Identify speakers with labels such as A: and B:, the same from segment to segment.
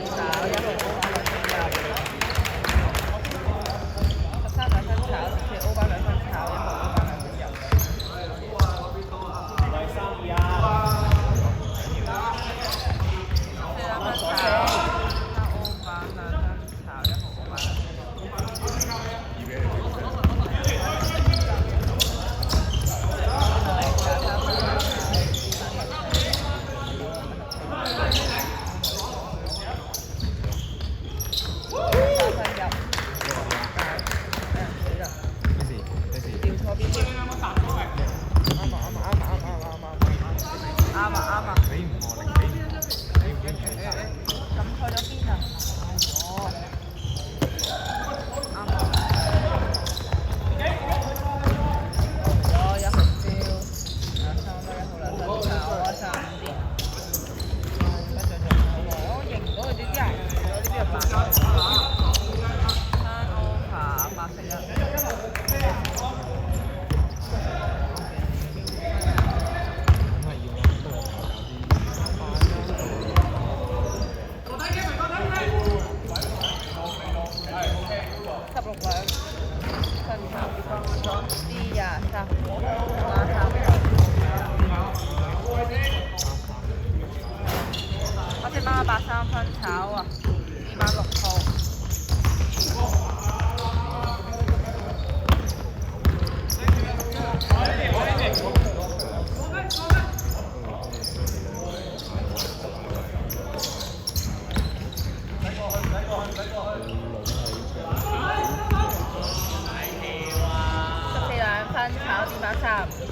A: 炒，一號歐巴兩分入，13兩分炒，14歐巴兩分炒，一號歐巴兩分入。83分炒啊，206號。14兩分炒230。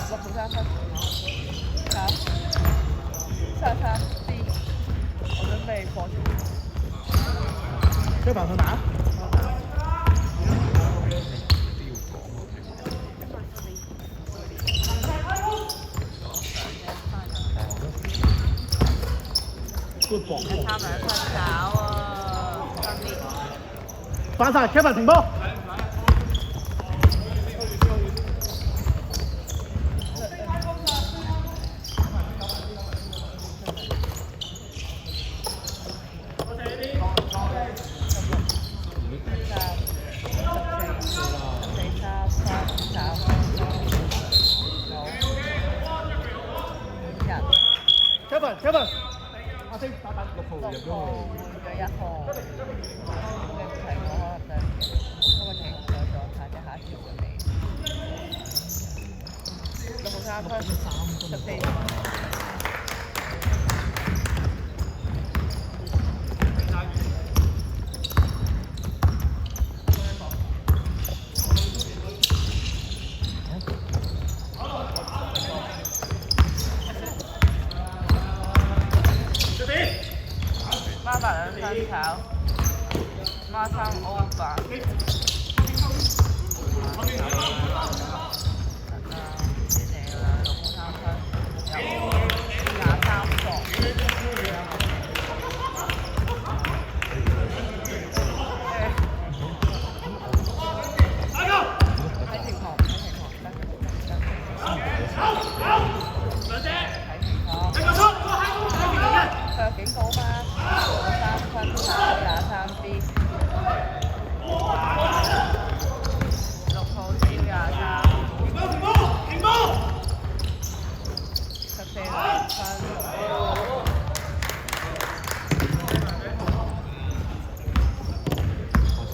A: 63分，炒33 C， 我準備放出。
B: 車棚去打。
A: 3兩分炒啊，分別。
B: 翻晒，車棚停波。Kevin，阿星打6號入咗
A: 1號，你唔提我可能不過停咗狀態，即下一條嘅你6號3分14。8兩分炒，孖生歐巴。睇其他。佢有警告嘛？3分跑23B。6號超23。14兩分。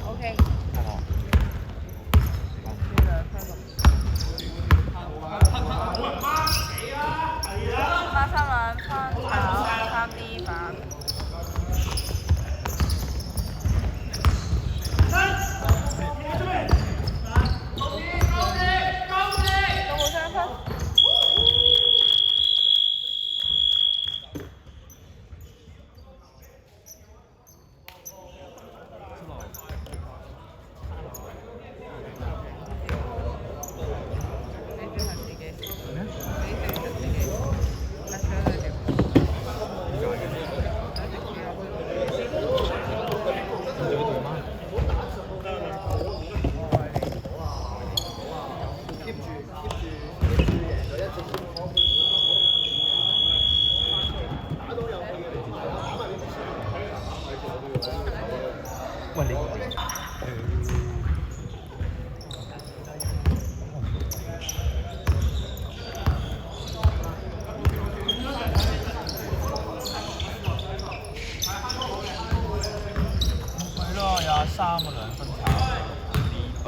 A: OK。輸2分6。孖3兩分跑3D 版。都冇3分。
C: 喂你係咯，23啊2分炒2版。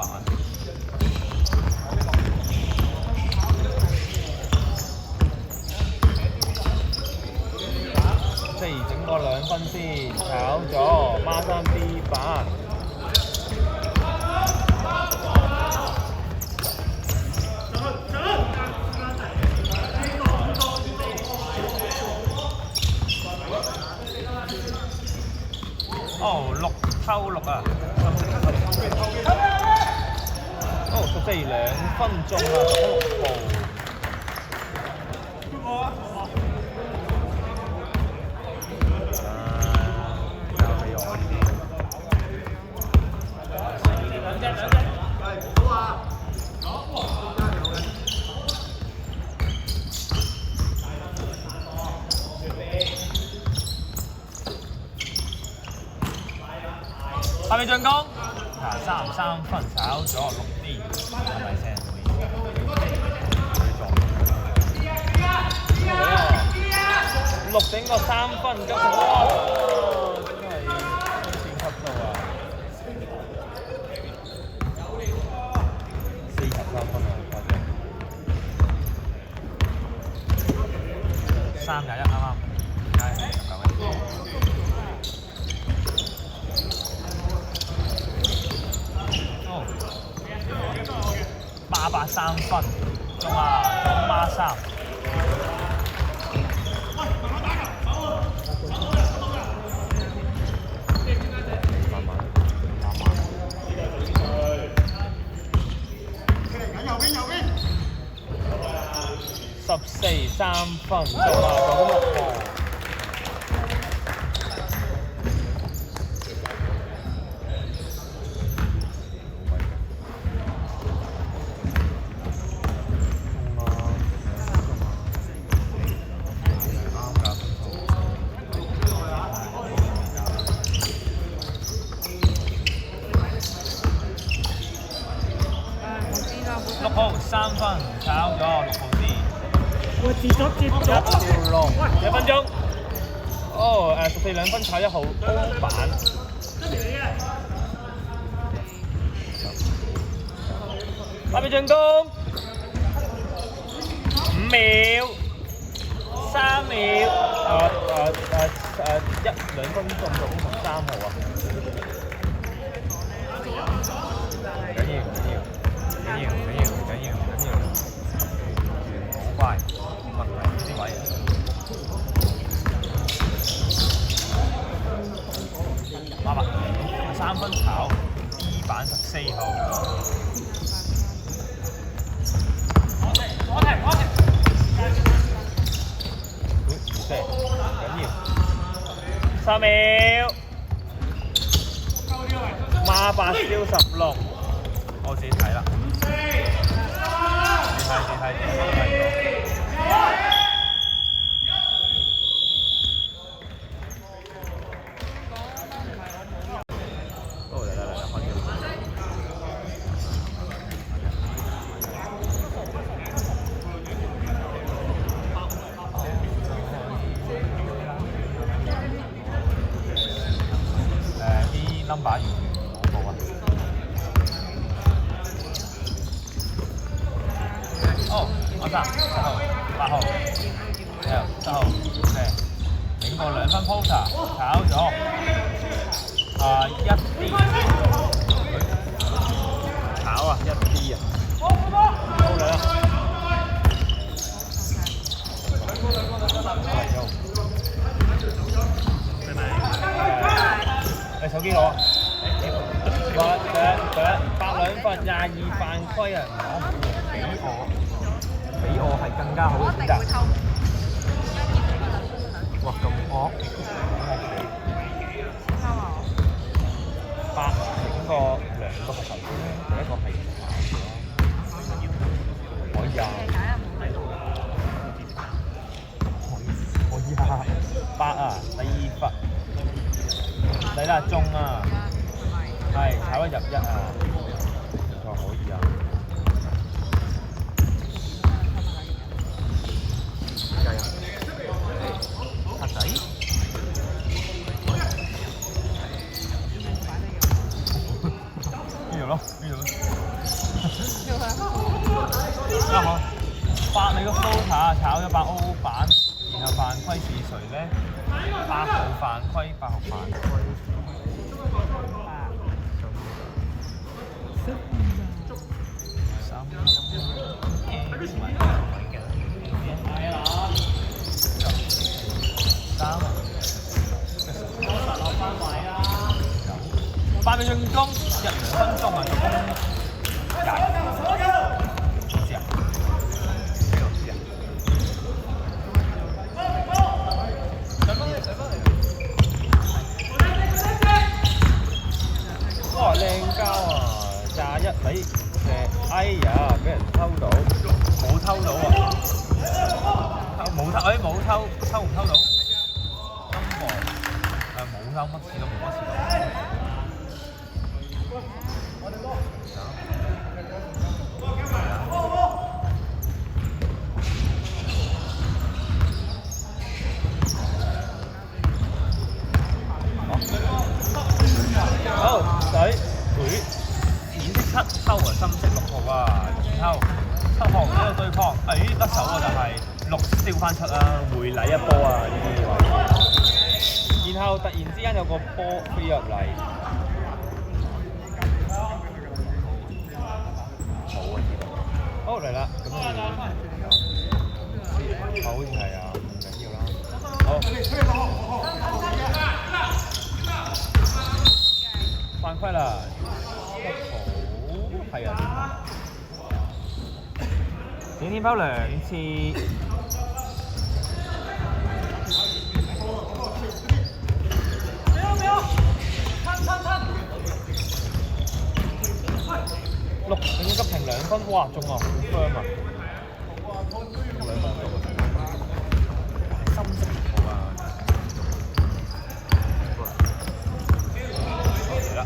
C: 即係整個2分先，炒咗孖3D 版。哦，6偷6啊！哦，14 2分鐘啊，6號。下面進攻，33分炒咗6D，係咪先？6整個3分，咁哇，真係超級數啊！43分啊，誇張！321啱啱，而家係19分。883分，中啊，中孖3。慢慢。14 3分，中啊，中6號。6號3分，炒咗6號先。
B: 喂，接咗
C: 1條龍，1分鐘。哦，14 2分炒1號歐版。準備進攻，5秒，3秒，2分鐘到3號啊！緊要，好快，問題呢啲位。3分炒 D 版14號。緊要，3秒，孖8燒16，我自己睇啦。你睇。把完全冇啊！哦，我得7號、8號、7號，OK，整個2分 poster 炒咗1D， 炒啊1D啊，好嚟啦！你手機攞啊！8兩分22犯規啊！俾我係更加好嘅選擇。哇！咁惡8整個2個係頭先咧，第一個係可以啊！可以啊！8啊，第2罰。嚟啦，中啊！係炒得入1啊！唔錯，可以啊！加油！黑仔，呢度咯，呢度咯。啱好，8你個 floater 炒咗8 O 板，然後犯規是誰咧？8號犯規，8號犯規。8秒進攻，1、2分鐘啊，進攻20。知啊？呢個知啊？哇，靚交啊！21米射，哎呀，俾人偷到，冇偷到啊！冇偷，冇偷，偷唔偷到？金王冇偷，乜事都冇，乜事都冇。好，水會淺色7偷啊，深色6號啊，然後7號呢個對抗，得手啊，但係6燒翻出啊，回禮一波啊呢啲位，然後突然之間有個波飛入嚟，冇啊，好嚟啦，咁好似係啊，唔緊要啦，好。犯規啦！好係啊！整天拋2次，6整急停2分，哇中啊！好 firm 啊！2分中啊！深色6號啊！嚟啦！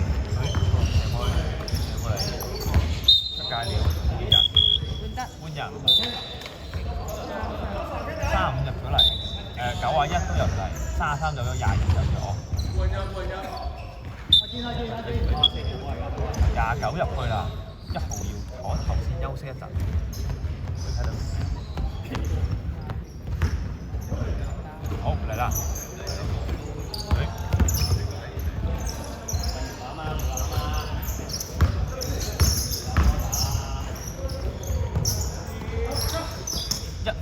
C: 出界了，換人，35入咗嚟，91都入嚟，33入咗，22入咗，29入去啦，1號要坐頭先休息一陣，你睇到？好嚟啦！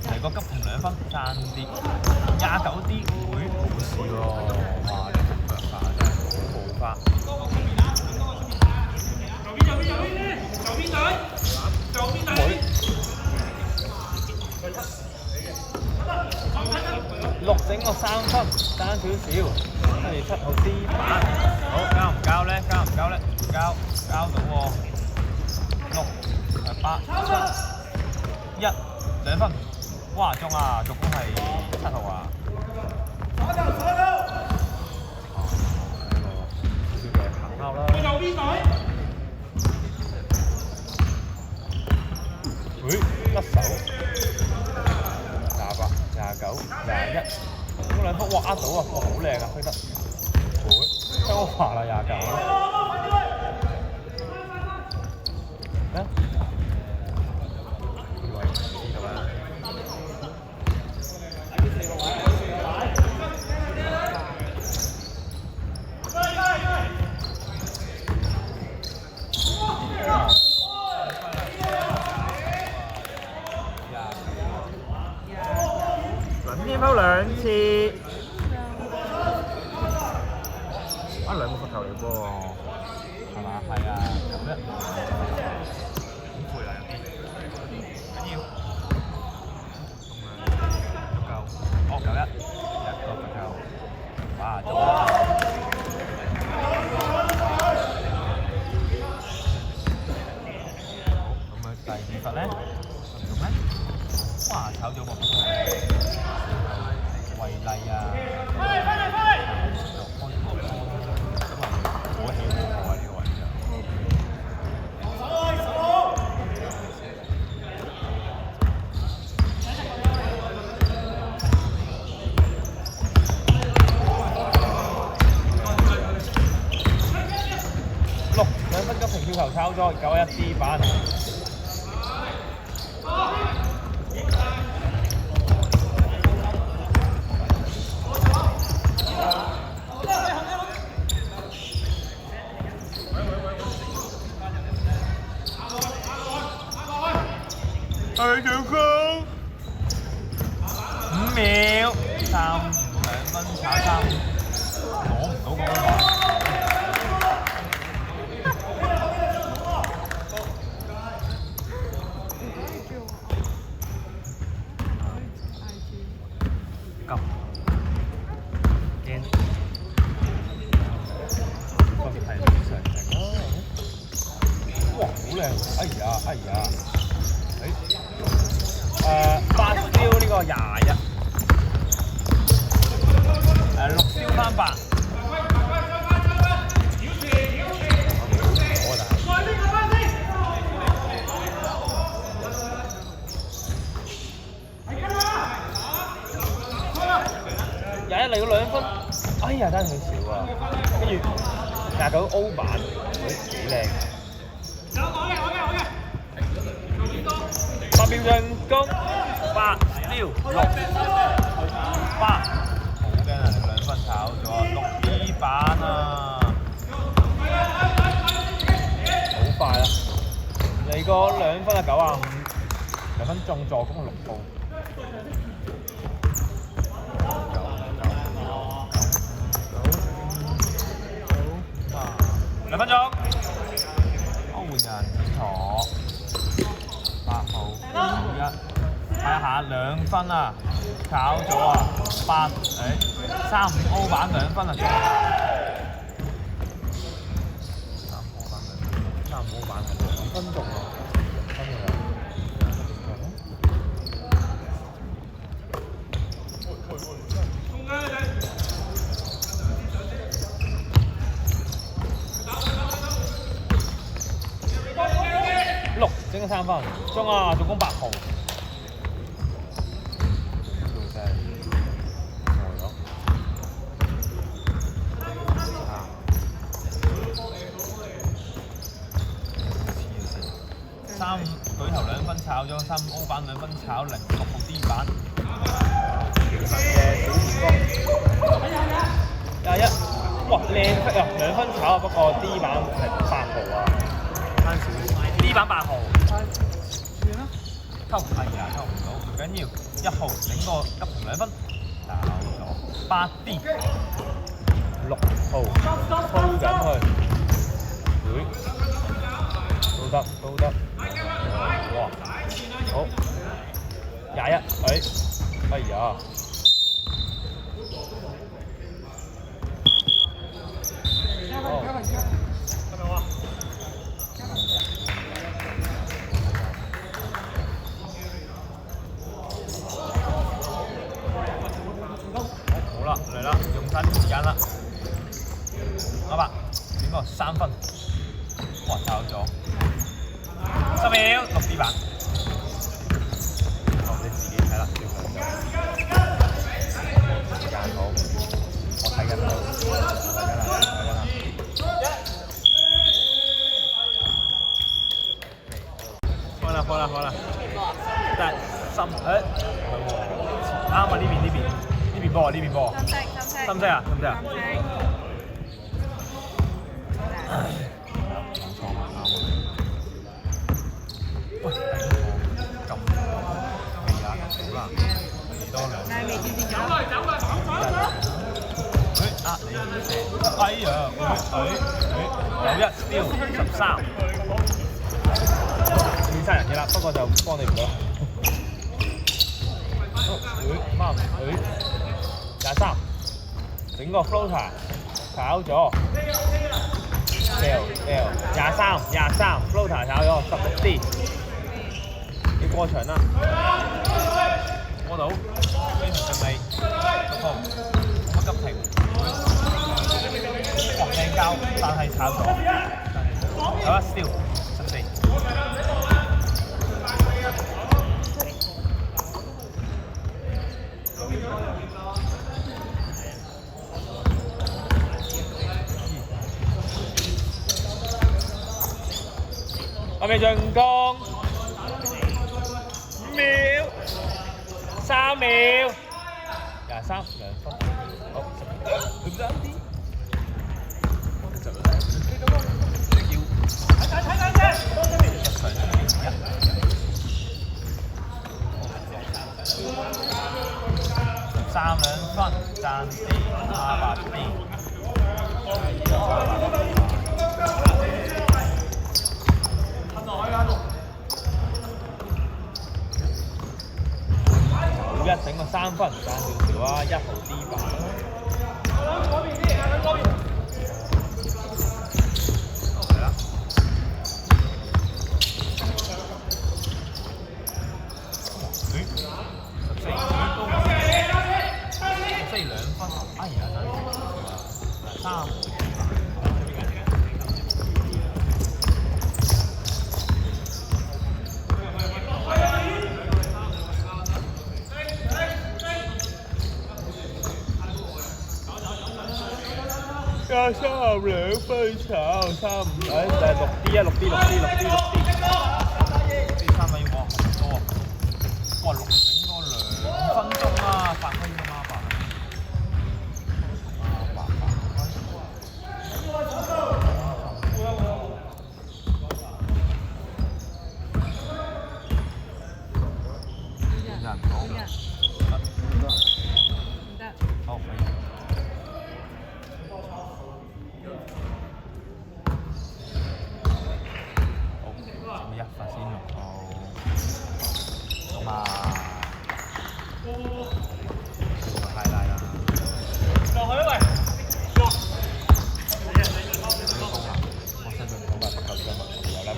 C: 嚟個急停2分，爭啲29D 會冇事喎，哇！呢個腳法真係好步法。6整個3分，爭少少，跟住7號 D 板，好交唔交咧？交唔交咧？唔交，交到喎。6、8、7、1、2分。哇中啊！助攻係7號啊！呢個少少嘅行拋啦。甩手28、29、21，咁2分哇呃到啊！哇好靚啊，飛得，香華啦29。天拋兩次，啊兩個罰球嚟噃，係嘛？係啊，咁一好攰啦有啲，緊要，足夠，哦91，一個罰球，哇做啦！咁啊第二罰咧，仲咩？哇炒咗個維麗啊！我起好好啊呢個位置。6 2分鐘平跳球抄咗91 D 板。去上攻5秒，3 2分炒3，攞唔到嗰個位。急驚，特別係常情咯。哇，好靚！哎呀，哎呀，8燒呢個21，6燒翻8。21嚟到2分，哎呀真係好少啊！跟住29 O 版，幾靚。8秒進攻，8燒6 8，好驚啊！2分炒咗6 D 板啊，好快啊！嚟個2分啊95，2分中助攻6號。2分鐘，換人坐8號91，睇下2分啊，炒咗啊8，35 O 版2分啊，35 O 版2分鐘啊，2分鐘啊。6整咗3分，中啊！助攻8號，做真係呆咗。35舉頭2分炒咗35 O 版2分炒06號 D 版。嘅小前鋒21，哇靚色啊！2分炒啊，不過 D 版係8號啊，慳少少。D 版8號，抽係啊，抽唔到，唔緊要。1號整個急平2分，炒咗8 D， 6號推緊去，都得都得，哇，好21，哎呀！好啦，嚟啦，用曬啲時間啦。阿伯，點個3分？哇，炒咗10秒，6 D 版。你自己睇啦，時間好，我睇緊啦，開啦，但係啱啊！呢邊波，深色啊！冇錯啊，啱啊！喂，咁係啊，好啦。多兩。
A: 但係未見見咗。
C: 你唔射，哎呀，有一丟13，變殺人嘅啦，不過就幫你唔到啦。23，整個 floater 炒咗，23 floater 炒咗16D，要過場啦，過到，非常順利，6號，冇乜急停。靚交，但係炒咗，有一 steal 14。我未進攻5秒，3秒，23 2分，好，12點。3分，爭啲8邊。1整個3分，爭少少啊！1號 D 版。32分炒35，6D 啊6D 3分要望多啊！哇6整多2分鐘啊，8分啫嘛8。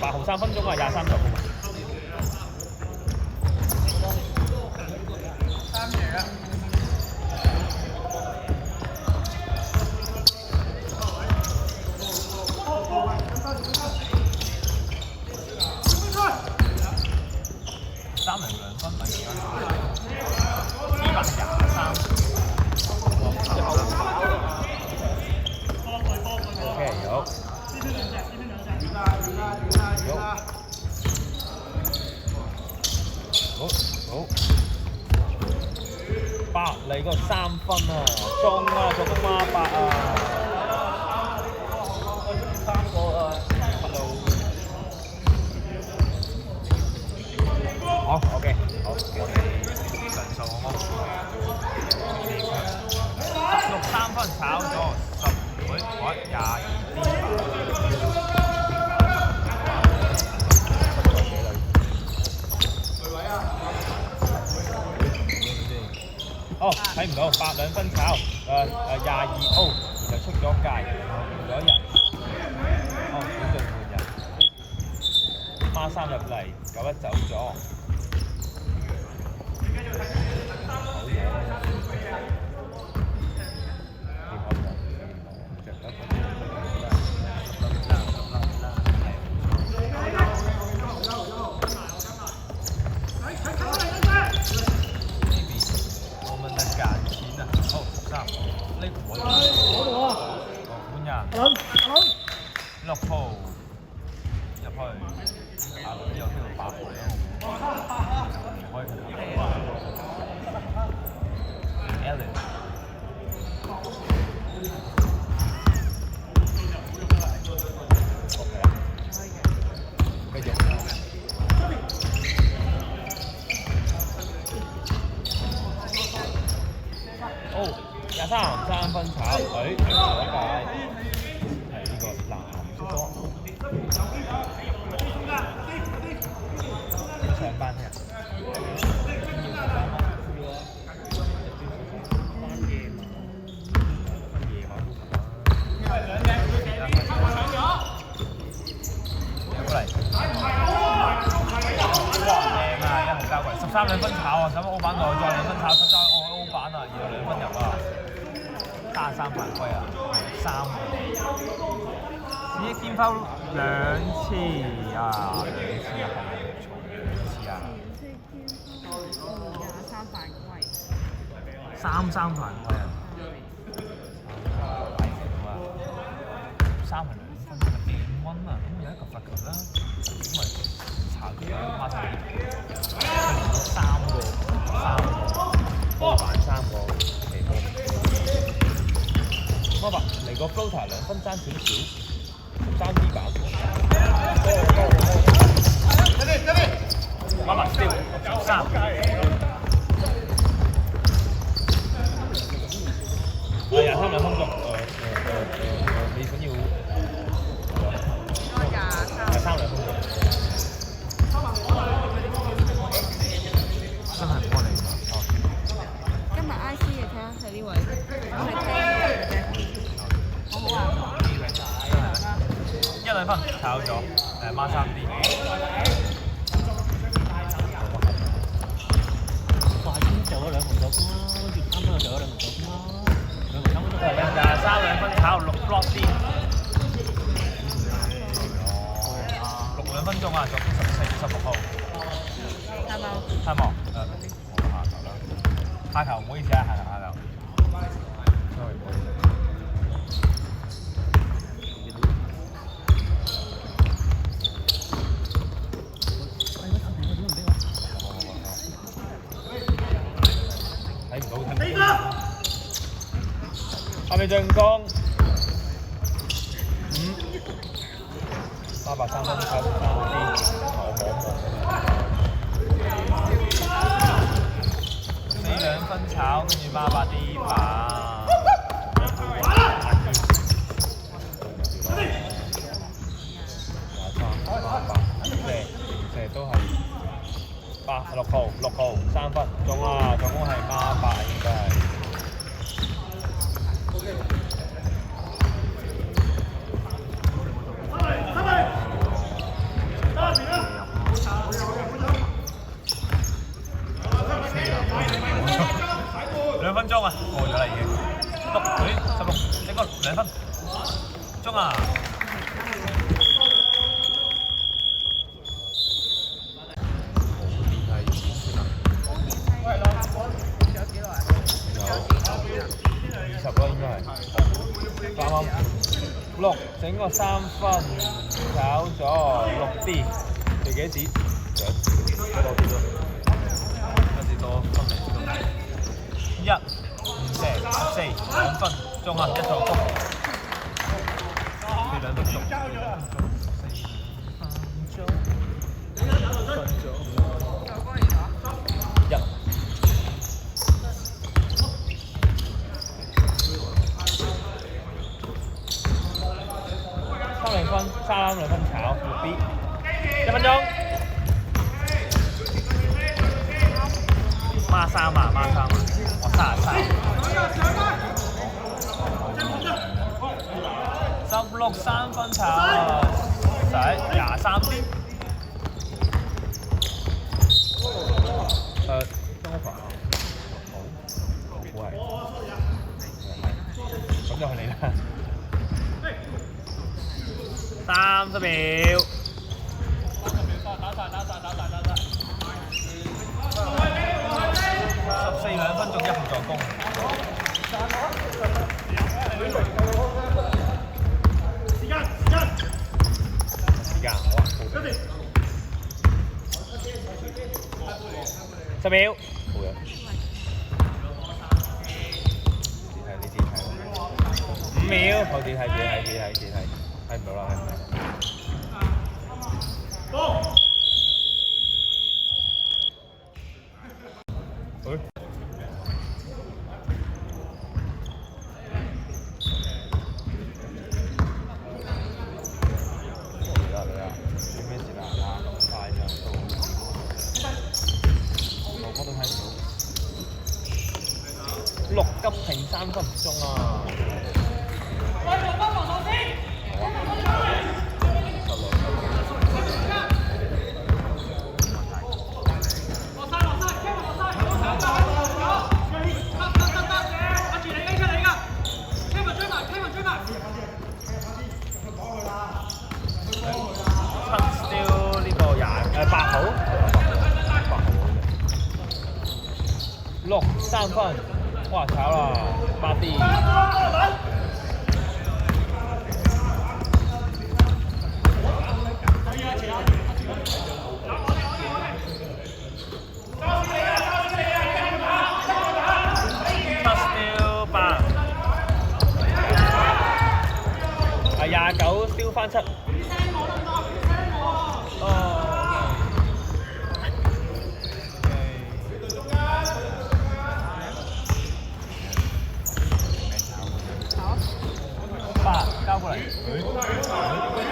C: 8號3分鐘啊，23球。302分咪223。OK 有。好，8嚟個3分啊，中啊，做乜孖8啊？3個啊，hello。好 ，OK， 好，上數好冇？16 3分炒咗10會22D。哦，睇唔到，8 2分炒，22 O， 然後出咗界，換咗人，管頓換人，孖3入嚟，91走咗，好嘢，呢個換人，6號入去，有呢度8號。23分炒，誒左界係呢個藍色波，上班聽。3兩分炒啊！使乜歐板內再2分炒，出咗我歐板啊，然後2分入啊，33犯規啊，3個，只係見翻2次啊，2次啊，2次啊
A: 23犯規
C: ，33犯規啊，大條啊，3係2分，變溫啊，咁有一個罰球啦，咁咪查佢孖晒呢3個波板3個皮波，乜話嚟個 floater 2分爭少少，爭啲板，乜話 still 63，我23兩分鐘，你想要23兩分鐘。真係唔幫你㗎。
A: 今日 I C 嘅睇下係呢位，我係聽嘅啫。好啊。1兩分
C: 炒咗，孖3啲。
B: 快啲就咗2紅酒啦，跟住3分就咗2紅酒啦，2紅酒
C: 23兩分炒6 block 啲。6兩分鐘啊，仲14、16號。睇望，我下球啦，下球唔好意思啊，下球。sorry，睇唔到。下面進攻，883分炒3啲，4兩分炒，跟住孖8啲板。都係6號3分中啊！總共係孖8應該係。2分鐘啊，過咗啦已經。16，整個2分鐘啊！6整個3分，炒咗6啲，你幾紙？多啲咯，一啲多分嚟1、14、2分鐘啊，一助攻，4兩分鐘。3兩分炒6啲，1分鐘。孖3啊，我33。16 3分炒，23啲。中法啊，好係，咁就係你啦。30秒，14兩分鐘1號助攻。時間好啊，10秒，好嘅。你自己睇5秒，好自己睇，睇唔到啦， 6急停3分鐘啊！呢個8號6 3分，哇炒啦8啲。29燒翻7。8交過嚟，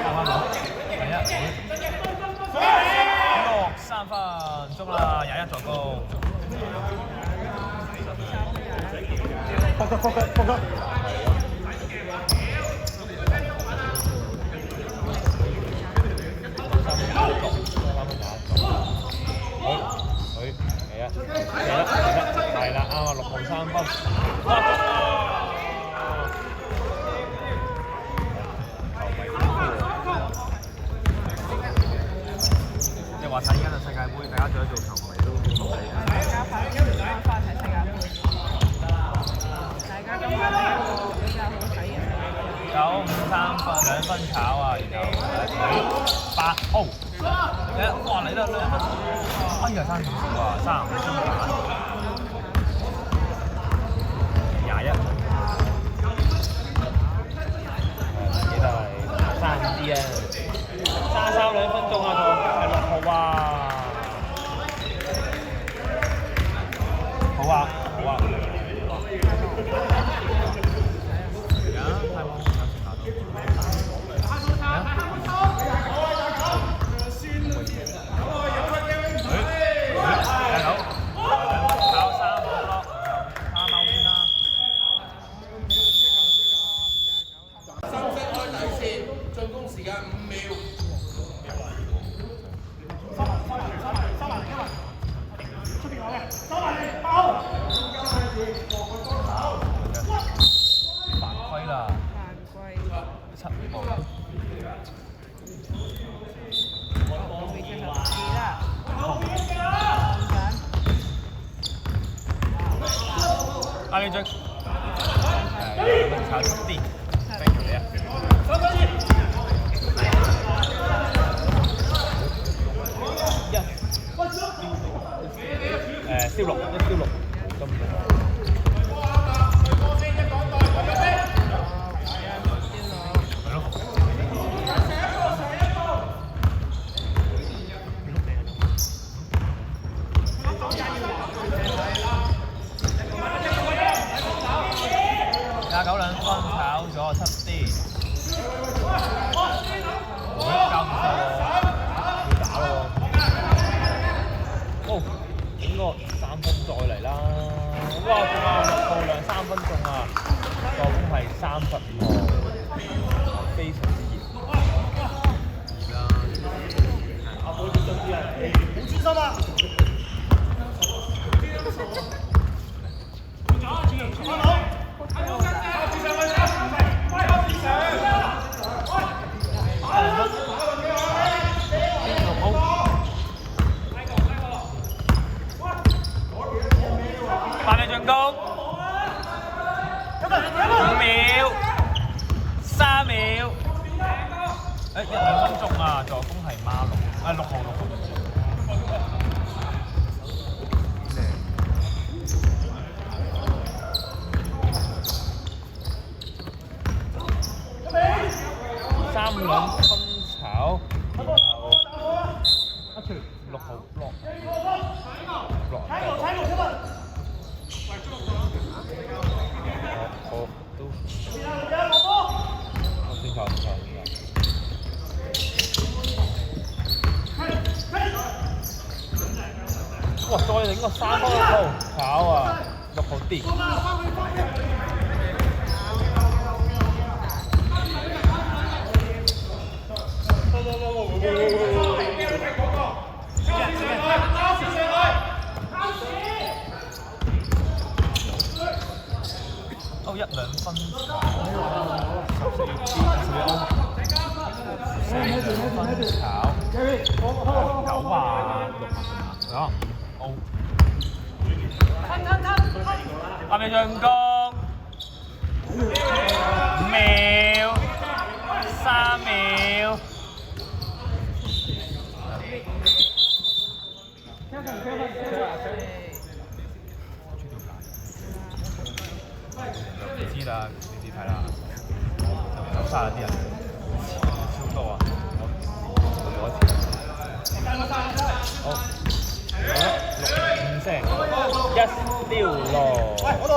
C: 打翻落，第一，6 3分鐘啦，21助攻。撲！係啦，啱啊，6號3分。你話睇緊嘅世界盃，大家做一做球迷都好理解。
A: 大家快啲翻睇世界盃。大家今晚睇一個比較好睇嘅世界盃。
C: 9 5 3分2分炒啊，然後8哇嚟得2分，哎呀爭點少啊，35分鐘21，記得係35啲啊，33 2分鐘啊，仲係6號啊，好啊。阿李俊，炒啲，thank you 你啊。燒6，1燒6，咁。29 2分炒咗7啲，交唔收喎，要打咯喎。整個3分再嚟啦！哇，仲有6號2 3分鐘啊，助攻係35號，非常之熱。好專心啊！進攻5秒、3秒，1 2分鐘啊！助攻係馬龍，6號。3 2分炒，然後6號落。哇！再整個3分6號炒啊！6號啲。哦，1、2分14分炒9啊6啊，哦，阿美進攻5秒3秒。你知啦，你自己睇啦，就殺咗啲人，超多啊！我做一次。好，6、5聲，1丟咯。喂，嗰度。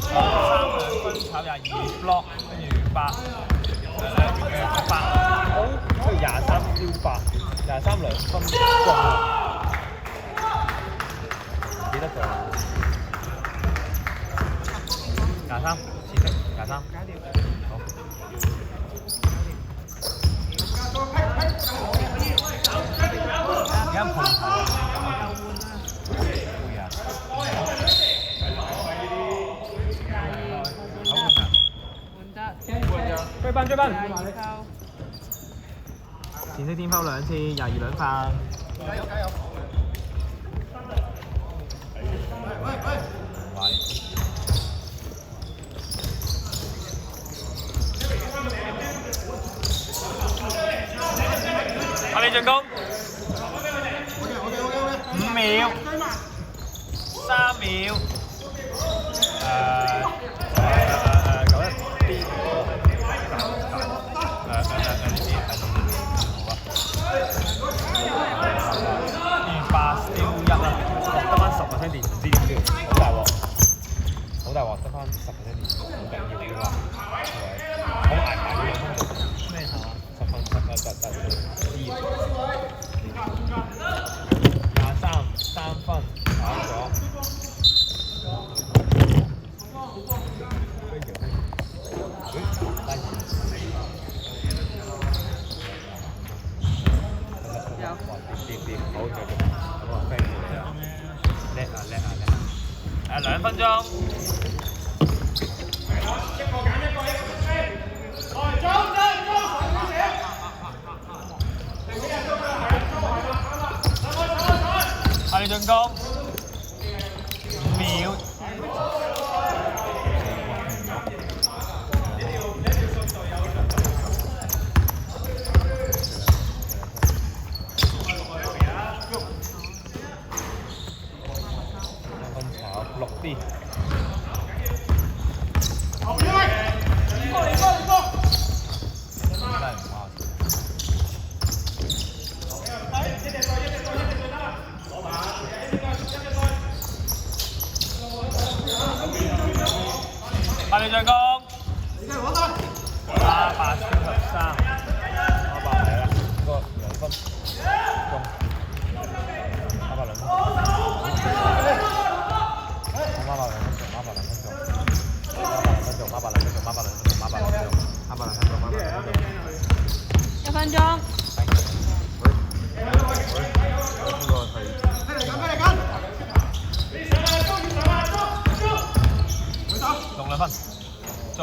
C: 3分炒22 block， 跟住8。好，跟住23丟8，23 2分中，唔記得咗。23，前色23，好。而家碰頭啊！會啊！追分追分！前色顛拋2次，22兩分。加油！阿李進攻，5秒，3秒8丟1啦，得翻10%電，唔知點丟，好大鑊，好大鑊，得翻10%電，好緊要嘅話，好捱埋呢兩分鐘，咩下10分23分跑咗，掂，好繼續，咁啊飛叻啊！2分鐘。阿李進攻5秒。6啲。阿李進攻，8升13，阿伯嚟啦，個2分中，800兩分。
A: 1分鐘。
C: 中2分，中。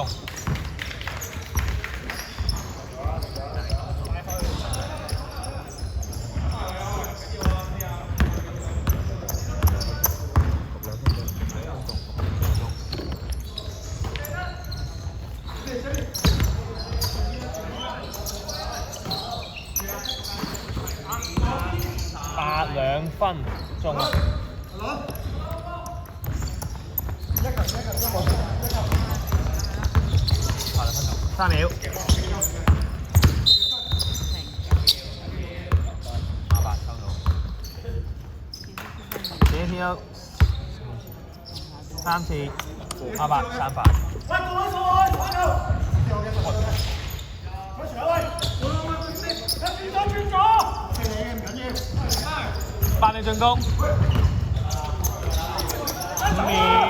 C: 8兩分中啊！3秒。阿伯收到。這條3次，阿伯3發。進攻。面